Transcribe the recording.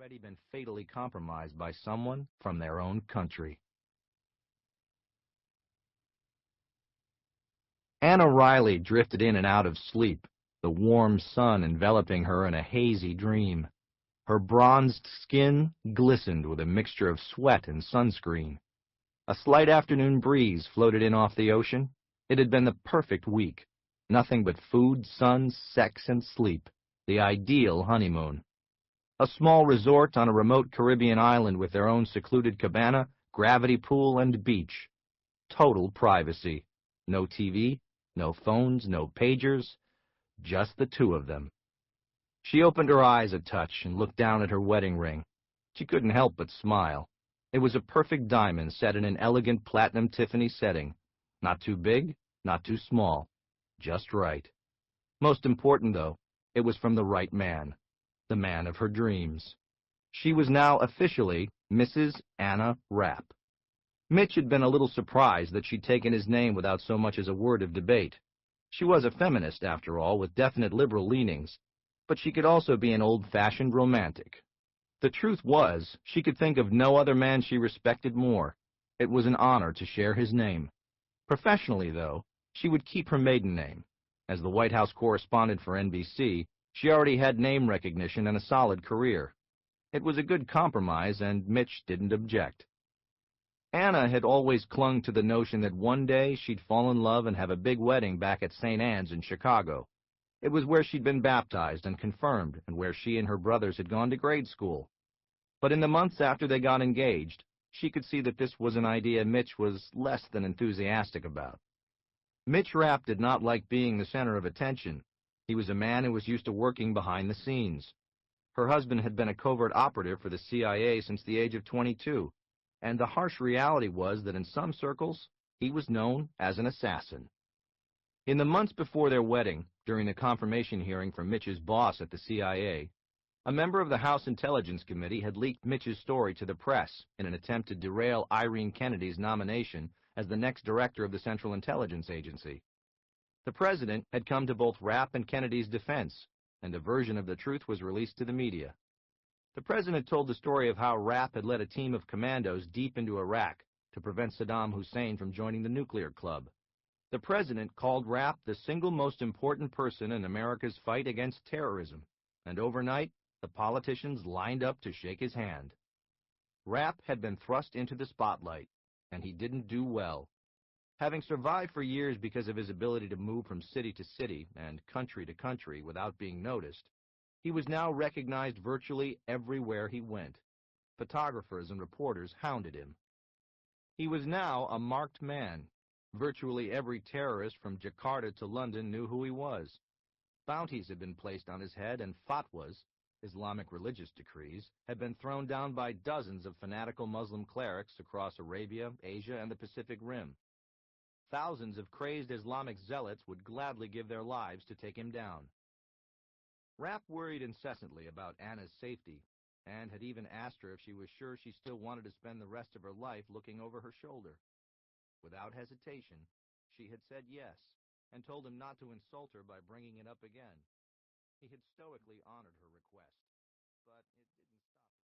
already been fatally compromised by someone from their own country. Anna Riley drifted in and out of sleep, the warm sun enveloping her in a hazy dream. Her bronzed skin glistened with a mixture of sweat and sunscreen. A slight afternoon breeze floated in off the ocean. It had been the perfect week. Nothing but food, sun, sex, and sleep. The ideal honeymoon. A small resort on a remote Caribbean island with their own secluded cabana, gravity pool, and beach. Total privacy. No TV, no phones, no pagers, just the two of them. She opened her eyes a touch and looked down at her wedding ring. She couldn't help but smile. It was a perfect diamond set in an elegant platinum Tiffany setting. Not too big, not too small. Just right. Most important, though, it was from the right man. The man of her dreams. She was now officially Mrs. Anna Rapp. Mitch had been a little surprised that she'd taken his name without so much as a word of debate. She was a feminist, after all, with definite liberal leanings, but she could also be an old-fashioned romantic. The truth was, she could think of no other man she respected more. It was an honor to share his name. Professionally, though, she would keep her maiden name. As the White House correspondent for NBC, she already had name recognition and a solid career. It was a good compromise, and Mitch didn't object. Anna had always clung to the notion that one day she'd fall in love and have a big wedding back at St. Anne's in Chicago. It was where she'd been baptized and confirmed, and where she and her brothers had gone to grade school. But in the months after they got engaged, she could see that this was an idea Mitch was less than enthusiastic about. Mitch Rapp did not like being the center of attention. He was a man who was used to working behind the scenes. Her husband had been a covert operative for the CIA since the age of 22. And the harsh reality was that in some circles, he was known as an assassin. In the months before their wedding, during the confirmation hearing for Mitch's boss at the CIA, a member of the House Intelligence Committee had leaked Mitch's story to the press in an attempt to derail Irene Kennedy's nomination as the next director of the Central Intelligence Agency. The president had come to both Rapp and Kennedy's defense, and a version of the truth was released to the media. The president told the story of how Rapp had led a team of commandos deep into Iraq to prevent Saddam Hussein from joining the nuclear club. The president called Rapp the single most important person in America's fight against terrorism, and overnight, the politicians lined up to shake his hand. Rapp had been thrust into the spotlight, and he didn't do well. Having survived for years because of his ability to move from city to city and country to country without being noticed, he was now recognized virtually everywhere he went. Photographers and reporters hounded him. He was now a marked man. Virtually every terrorist from Jakarta to London knew who he was. Bounties had been placed on his head, and fatwas, Islamic religious decrees, had been thrown down by dozens of fanatical Muslim clerics across Arabia, Asia, and the Pacific Rim. Thousands of crazed Islamic zealots would gladly give their lives to take him down. Rapp worried incessantly about Anna's safety, and had even asked her if she was sure she still wanted to spend the rest of her life looking over her shoulder. Without hesitation, she had said yes, and told him not to insult her by bringing it up again. He had stoically honored her request, but it didn't